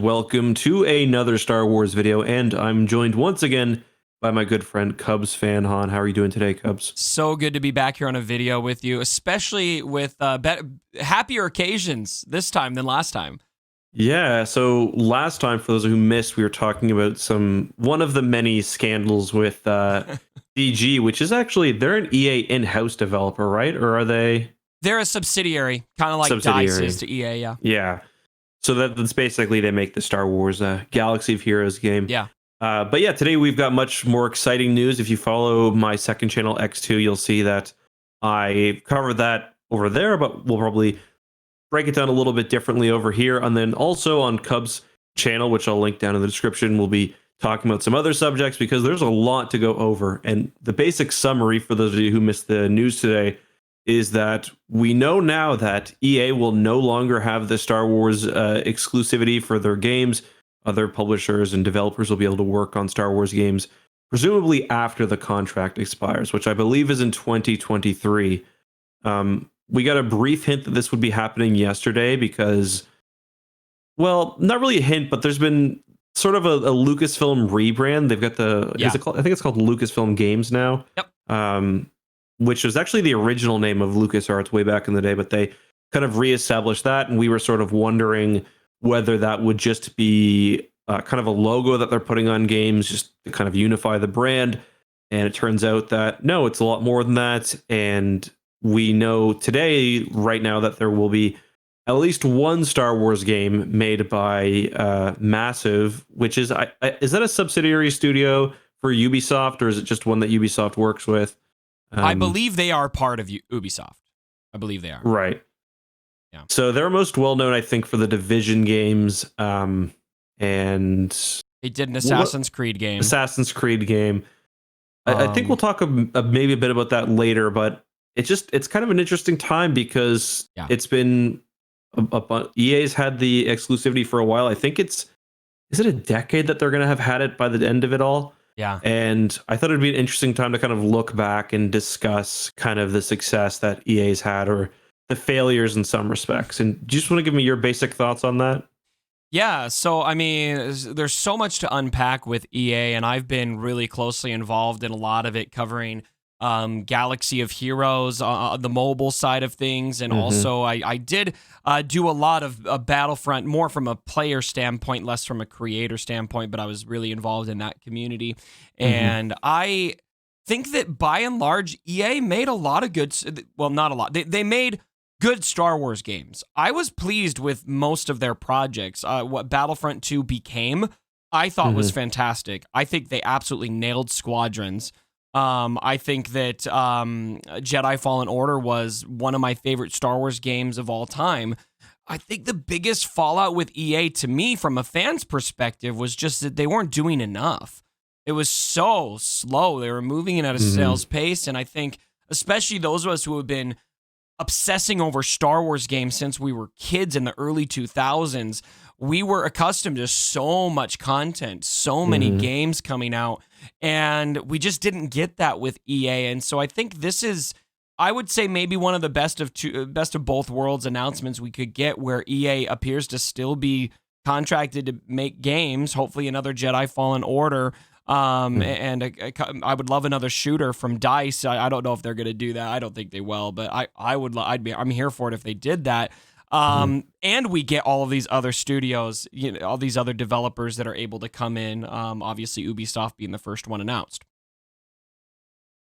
welcome to another Star Wars video, and I'm joined once again by my good friend Cubs fan Han. How are you doing today, Cubs? So good to be back here on a video with you, especially with happier occasions this time than last time. Yeah, so last time, for those who missed, we were talking about one of the many scandals with DG, which is actually, they're an EA in-house developer, right? Or are they? They're a subsidiary, kind of like DICE is to EA, yeah. Yeah. So that's basically they make the Star Wars Galaxy of Heroes game. Yeah. But yeah, today we've got much more exciting news. If you follow my second channel, X2, you'll see that I covered that over there, but we'll probably break it down a little bit differently over here. And then also on Cubs' channel, which I'll link down in the description, we'll be talking about some other subjects because there's a lot to go over. And the basic summary for those of you who missed the news today is that we know now that EA will no longer have the Star Wars exclusivity for their games. Other publishers and developers will be able to work on Star Wars games, presumably after the contract expires, which I believe is in 2023. We got a brief hint that this would be happening yesterday because, well, not really a hint, but there's been sort of a Lucasfilm rebrand. They've got is it called, I think it's called Lucasfilm Games now. Yep. Which was actually the original name of LucasArts way back in the day, but they kind of reestablished that, and we were sort of wondering whether that would just be kind of a logo that they're putting on games just to kind of unify the brand. And it turns out that no, it's a lot more than that. And we know today, right now, that there will be at least one Star Wars game made by Massive, which is that a subsidiary studio for Ubisoft, or is it just one that Ubisoft works with? I believe they are part of Ubisoft. I believe they are. Right. Yeah. So they're most well known, I think, for the Division games, and they did an Assassin's Creed game. I think we'll talk maybe a bit about that later, but it's kind of an interesting time because it's been EA's had the exclusivity for a while. I think is it a decade that they're going to have had it by the end of it all? Yeah. And I thought it'd be an interesting time to kind of look back and discuss kind of the success that EA's had or the failures in some respects. And do you just want to give me your basic thoughts on that? Yeah, so I mean, there's so much to unpack with EA, and I've been really closely involved in a lot of it, covering Galaxy of Heroes, the mobile side of things, and also I did do a lot of Battlefront, more from a player standpoint, less from a creator standpoint, but I was really involved in that community. And I think that by and large, EA made a lot of good, well, not a lot, they made good Star Wars games. I was pleased with most of their projects. What Battlefront 2 became, I thought was fantastic. I think they absolutely nailed Squadrons. I think that Jedi Fallen Order was one of my favorite Star Wars games of all time. I think the biggest fallout with EA to me from a fan's perspective was just that they weren't doing enough. It was so slow. They were moving it at a snail's pace, and I think especially those of us who have been obsessing over Star Wars games since we were kids in the early 2000s, we were accustomed to so much content, so many games coming out, and we just didn't get that with EA. And so I think this is, I would say, maybe one of the best of both worlds announcements we could get, where EA appears to still be contracted to make games, hopefully another Jedi Fallen Order, and I would love another shooter from DICE. I don't know if they're going to do that. I don't think they will, but I'm here for it if they did that. And we get all of these other studios, all these other developers that are able to come in. Obviously, Ubisoft being the first one announced.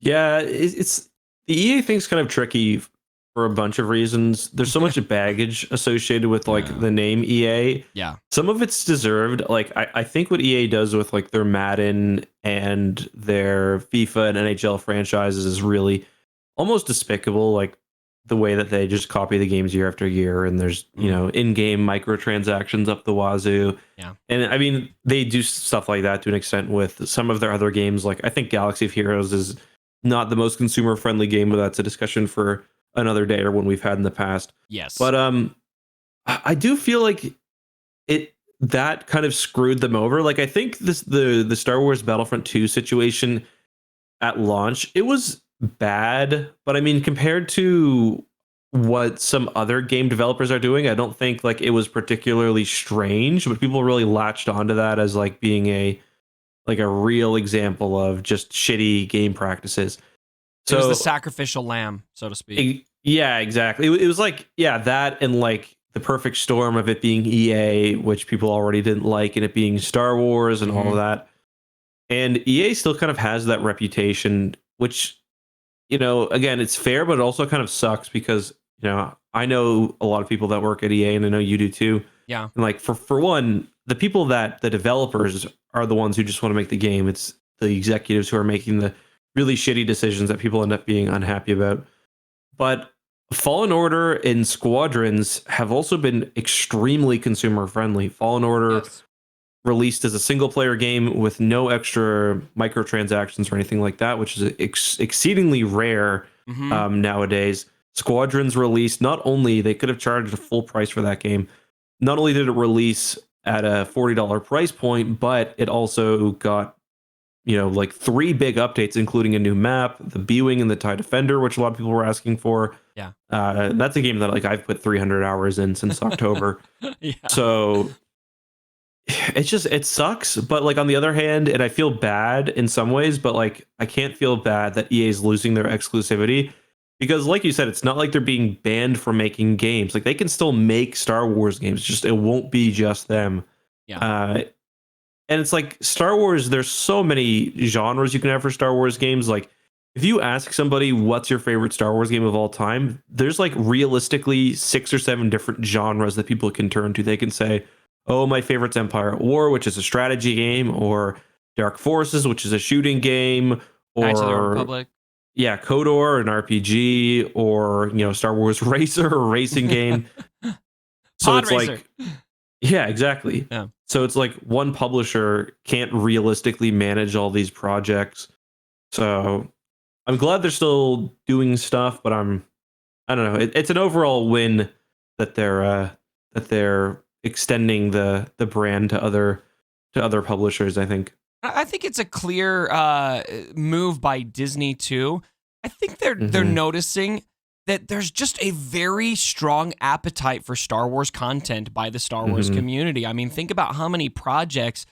Yeah, it's the EA thing's kind of tricky for a bunch of reasons. There's so much baggage associated with the name EA. Yeah. Some of it's deserved. Like I think what EA does with like their Madden and their FIFA and NHL franchises is really almost despicable. Like the way that they just copy the games year after year, and there's, in-game microtransactions up the wazoo. Yeah. And I mean, they do stuff like that to an extent with some of their other games. Like I think Galaxy of Heroes is not the most consumer friendly game, but that's a discussion for another day or one we've had in the past. Yes. But I do feel like that kind of screwed them over. Like I think the Star Wars Battlefront 2 situation at launch, it was bad, but I mean, compared to what some other game developers are doing. I don't think like it was particularly strange, but people really latched onto that as like being a real example of just shitty game practices. It was the So sacrificial lamb, so to speak. yeah, exactly. It was like, yeah, that and like the perfect storm of it being EA, which people already didn't like, and it being Star Wars and all of that. And EA still kind of has that reputation, which, again, it's fair, but it also kind of sucks because, I know a lot of people that work at EA and I know you do too. Yeah. And like for one, the people the developers are the ones who just want to make the game. It's the executives who are making the really shitty decisions that people end up being unhappy about. But Fallen Order and Squadrons have also been extremely consumer friendly. Fallen Order released as a single player game with no extra microtransactions or anything like that, which is exceedingly rare nowadays. Squadrons released, not only they could have charged a full price for that game, not only did it release at a $40 price point, but it also got like 3 big updates, including a new map, the B-Wing and the TIE Defender, which a lot of people were asking for. Yeah. That's a game that like I've put 300 hours in since October. Yeah. So it sucks, but like on the other hand, and I feel bad in some ways, but like I can't feel bad that EA is losing their exclusivity because like you said, it's not like they're being banned from making games. Like they can still make Star Wars games, just it won't be just them. Yeah. And it's like Star Wars, there's so many genres you can have for Star Wars games. Like if you ask somebody what's your favorite Star Wars game of all time, there's like realistically 6 or 7 different genres that people can turn to. They can say, oh, my favorite's Empire at War, which is a strategy game, or Dark Forces, which is a shooting game, Knights of the or Republic. Yeah, KOTOR, an RPG, or Star Wars Racer, a racing game. So Pod it's Racer. like, yeah, exactly. Yeah. So it's like one publisher can't realistically manage all these projects. So I'm glad they're still doing stuff, but I don't know. It's an overall win that they're extending the brand to other publishers, I think. I think it's a clear move by Disney too. I think they're noticing that there's just a very strong appetite for Star Wars content by the Star Wars community. I mean, think about how many projects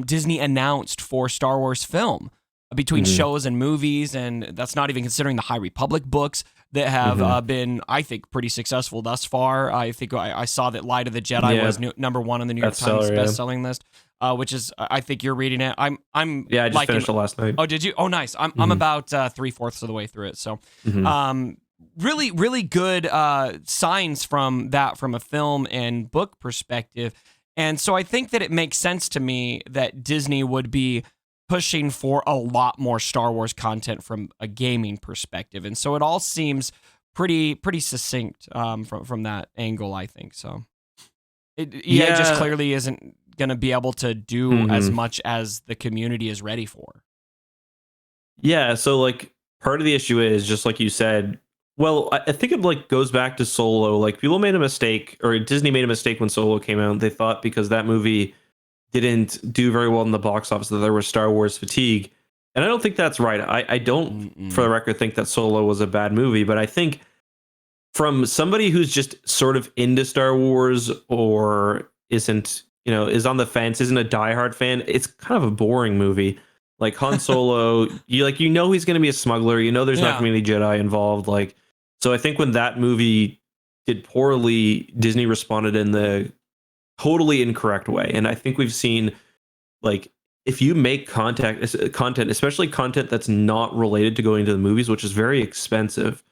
Disney announced for Star Wars film between shows and movies, and that's not even considering the High Republic books that have been, I think, pretty successful thus far. I think I saw that Light of the Jedi was number 1 on the New York Times best-selling list, which is, I think you're reading it. I just finished it last night. Oh, did you? Oh, nice. I'm about 3/4 of the way through it. So, really, really good signs from a film and book perspective. And so I think that it makes sense to me that Disney would be pushing for a lot more Star Wars content from a gaming perspective. And so it all seems pretty succinct from that angle, I think. So EA just clearly isn't going to be able to do as much as the community is ready for. Yeah, so like part of the issue is just like you said, well, I think it like goes back to Solo. Like people made a mistake, or Disney made a mistake when Solo came out. They thought because that movie didn't do very well in the box office that there was Star Wars fatigue. And I don't think that's right. I don't, for the record, think that Solo was a bad movie, but I think from somebody who's just sort of into Star Wars or isn't, is on the fence, isn't a diehard fan, it's kind of a boring movie. Like Han Solo, he's going to be a smuggler, there's not going to be any Jedi involved. Like, so I think when that movie did poorly, Disney responded in the totally incorrect way. And I think we've seen, like, if you make content, especially content that's not related to going to the movies, which is very expensive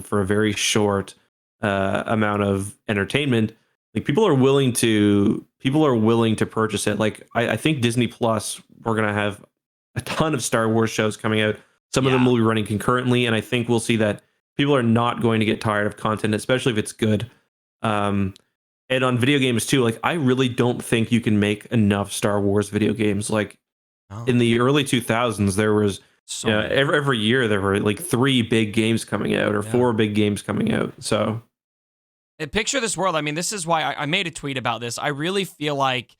for a very short amount of entertainment, like people are willing to purchase it. Like I think Disney Plus, we're gonna have a ton of Star Wars shows coming out. Some of them will be running concurrently, and I think we'll see that people are not going to get tired of content, especially if it's good. And on video games too, like I really don't think you can make enough Star Wars video games. Like in the early 2000s, there was every year there were like 3 big games coming out or 4 big games coming out. So picture this world. I mean, this is why I made a tweet about this. I really feel like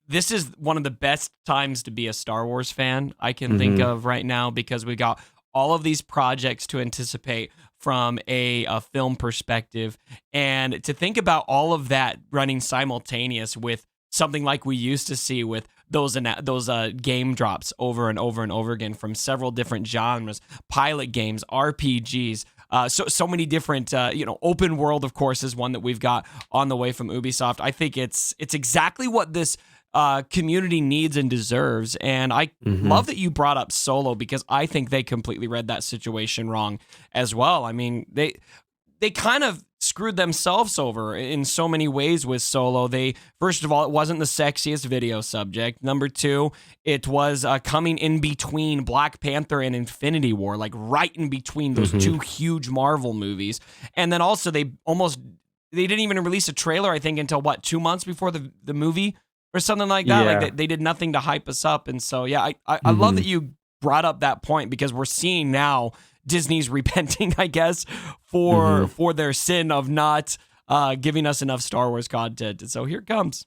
this is one of the best times to be a Star Wars fan I can think of right now, because we got all of these projects to anticipate from a film perspective, and to think about all of that running simultaneous with something like we used to see with those game drops over and over and over again from several different genres, pilot games, RPGs, so many different, open world, of course, is one that we've got on the way from Ubisoft. I think it's exactly what this community needs and deserves. And I love that you brought up Solo, because I think they completely read that situation wrong as well. I mean, they kind of screwed themselves over in so many ways with Solo. First of all, it wasn't the sexiest video subject. Number two, it was coming in between Black Panther and Infinity War, like right in between those two huge Marvel movies. And then also they didn't even release a trailer, I think, until 2 months before the movie or something like that. Yeah. Like they did nothing to hype us up. And so, yeah, I love that you brought up that point, because we're seeing now Disney's repenting, I guess, for their sin of not giving us enough Star Wars content. And so here it comes.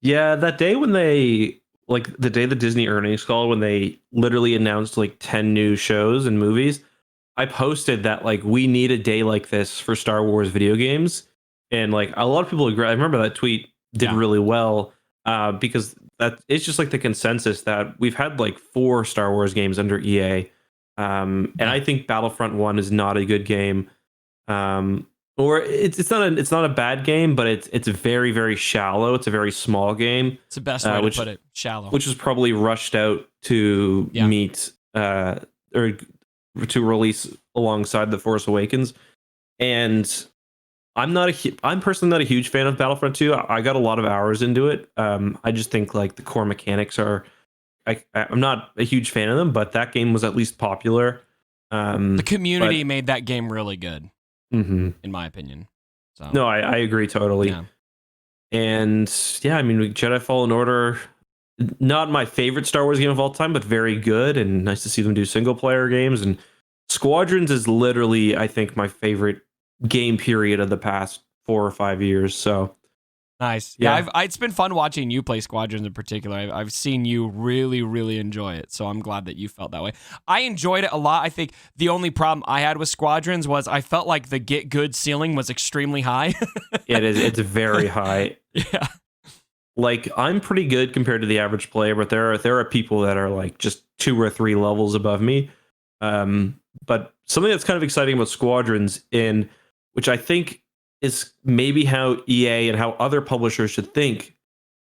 Yeah, that day when the day the Disney earnings call, when they literally announced like 10 new shows and movies, I posted that like we need a day like this for Star Wars video games. And like a lot of people agree. I remember that tweet did really well, because that it's just like the consensus that we've had like 4 Star Wars games under EA. And I think Battlefront 1 is not a good game. Or it's not a bad game, but it's very, very shallow. It's a very small game. It's the best way to put it. Shallow. Which is probably rushed out to meet or to release alongside The Force Awakens. And I'm personally not a huge fan of Battlefront 2. I got a lot of hours into it. I just think like the core mechanics are, I'm not a huge fan of them, but that game was at least popular. The community made that game really good, in my opinion. So no, I agree totally. Yeah. And yeah, I mean, Jedi Fallen Order, not my favorite Star Wars game of all time, but very good, and nice to see them do single player games. And Squadrons is literally, I think, my favorite game period of the past 4 or 5 years. So nice. Yeah, it's been fun watching you play Squadrons in particular. I've seen you really, really enjoy it, so I'm glad that you felt that way. I enjoyed it a lot. I think the only problem I had with Squadrons was I felt like the get good ceiling was extremely high. It is. It's very high. Yeah. Like, I'm pretty good compared to the average player, but there are people that are like just 2 or 3 levels above me. But something that's kind of exciting about Squadrons, in which I think is maybe how EA and how other publishers should think.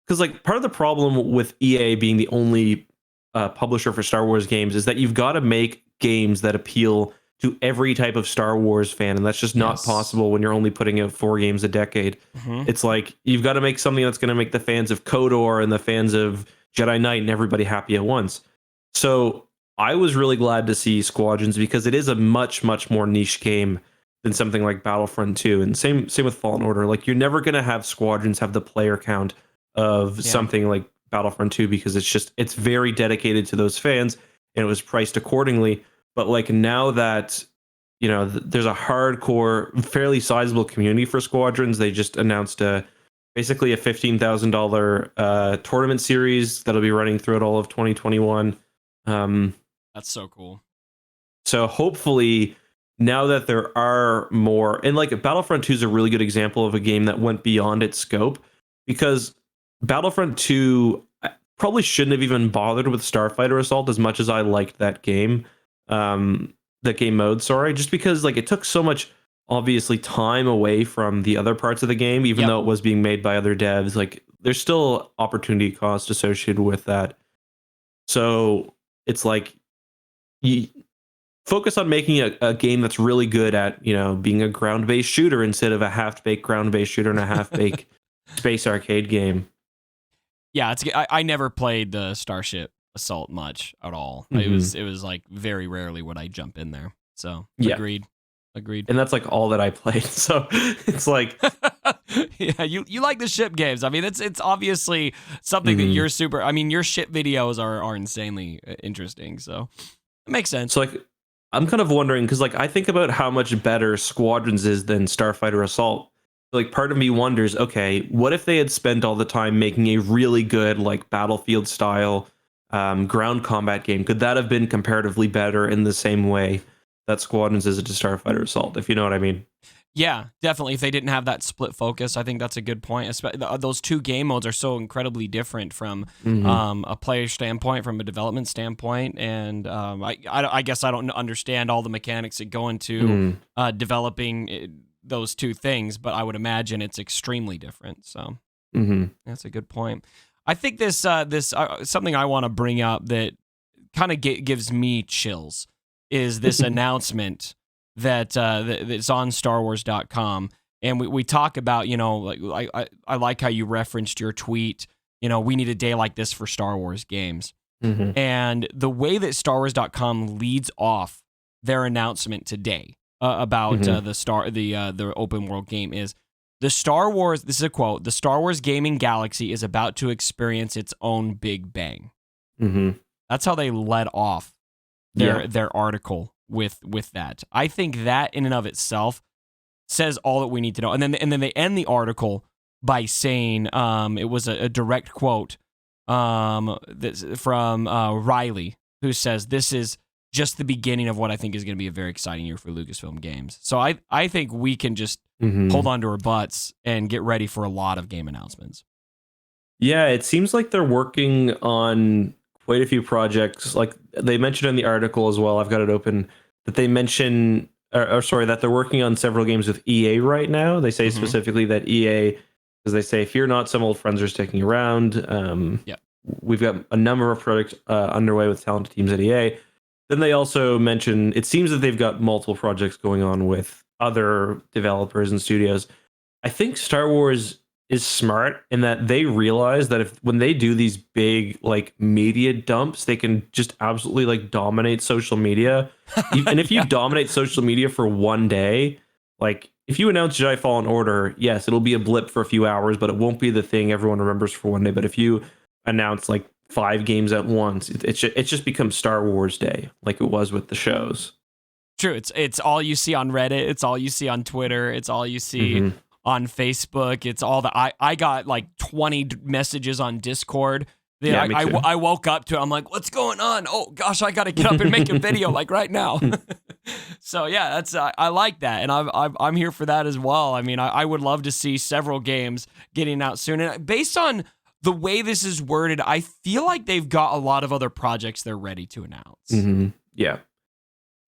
Because like part of the problem with EA being the only publisher for Star Wars games is that you've got to make games that appeal to every type of Star Wars fan, and that's just not possible when you're only putting out 4 games a decade. It's like you've got to make something that's going to make the fans of KOTOR and the fans of Jedi Knight and everybody happy at once. So I was really glad to see Squadrons, because it is a much, much more niche game than something like Battlefront 2. And same with Fallen Order. Like, you're never going to have Squadrons have the player count of something like Battlefront 2, because it's very dedicated to those fans, and it was priced accordingly. But like, now that there's a hardcore, fairly sizable community for Squadrons, they just announced basically a $15,000 tournament series that'll be running throughout all of 2021. That's so cool. So hopefully, now that there are more, and like Battlefront 2 is a really good example of a game that went beyond its scope, because Battlefront 2 probably shouldn't have even bothered with Starfighter Assault as much as I liked that game. That game mode, just because like it took so much, obviously, time away from the other parts of the game, even though it was being made by other devs. Like, there's still opportunity cost associated with that. So it's like, you focus on making a game that's really good at, being a ground-based shooter instead of a half-baked ground-based shooter and a half-baked space arcade game. Yeah, I never played the Starship Assault much at all. It was like very rarely would I jump in there. So agreed. And that's like all that I played. So it's like, yeah, you like the ship games. I mean, it's obviously something that you're super. I mean, your ship videos are insanely interesting. So it makes sense. So like, I'm kind of wondering, because like I think about how much better Squadrons is than Starfighter Assault. Like, part of me wonders, okay, what if they had spent all the time making a really good like Battlefield style ground combat game, could that have been comparatively better in the same way that Squadrons is to Starfighter Assault, if you know what I mean? Yeah, definitely. If they didn't have that split focus, I think that's a good point. Those two game modes are so incredibly different from a player standpoint, from a development standpoint, and I guess I don't understand all the mechanics that go into developing those two things, but I would imagine it's extremely different. So that's a good point. I think this something I want to bring up that kind of gives me chills is this announcement that's on StarWars.com, and we talk about, like I like how you referenced your tweet. We need a day like this for Star Wars games, and the way that StarWars.com leads off their announcement today about the open world game is the Star Wars. This is a quote: "The Star Wars gaming galaxy is about to experience its own Big Bang." That's how they led off their article with that. I think that in and of itself says all that we need to know. And then they end the article by saying it was a direct quote from Riley, who says, "This is just the beginning of what I think is going to be a very exciting year for Lucasfilm Games." So I think we can just hold on to our butts and get ready for a lot of game announcements. Yeah, it seems like they're working on quite a few projects. Like they mentioned in the article as well, I've got it open, that they mention, that they're working on several games with EA right now. They say specifically that EA, as they say, fear not, some old friends are sticking around. We've got a number of projects underway with talented teams at EA. Then they also mention, it seems that they've got multiple projects going on with other developers and studios. I think Star Wars is smart in that they realize that when they do these big like media dumps, they can just absolutely like dominate social media. And if you dominate social media for one day, like if you announce Jedi Fallen Order, yes, it'll be a blip for a few hours, but it won't be the thing everyone remembers for one day. But if you announce like 5 games at once, it just becomes Star Wars Day, like it was with the shows. True. It's all you see on Reddit. It's all you see on Twitter. It's all you see on Facebook. It's all that I got like 20 messages on Discord. I woke up to it. I'm like, what's going on? Oh gosh, I got to get up and make a video like right now. So yeah, that's I like that, and I'm here for that as well. I mean, I would love to see several games getting out soon. And based on the way this is worded, I feel like they've got a lot of other projects they're ready to announce. Yeah.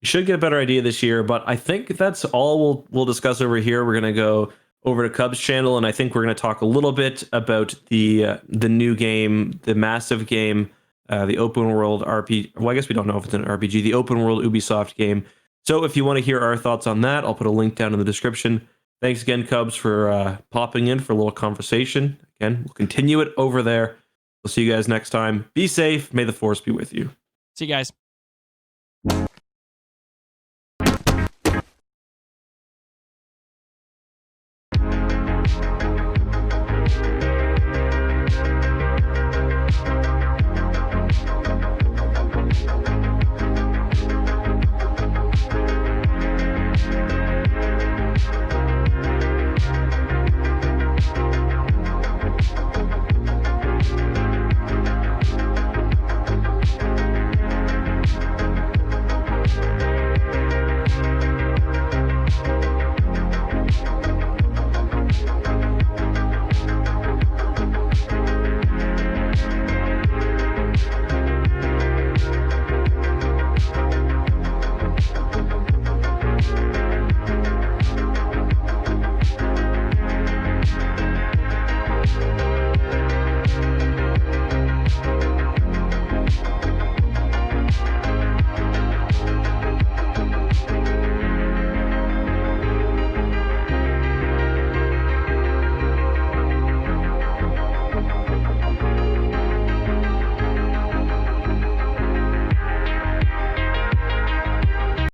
You should get a better idea this year, but I think that's all we'll discuss over here. We're going to go over to Cub's channel, and I think we're going to talk a little bit about the new game, the massive game, the open world RPG. Well, I guess we don't know if it's an RPG, the open world Ubisoft game. So if you want to hear our thoughts on that, I'll put a link down in the description. Thanks again, Cubs, for popping in for a little conversation. Again, we'll continue it over there. We'll see you guys next time. Be safe. May the Force be with you. See you guys.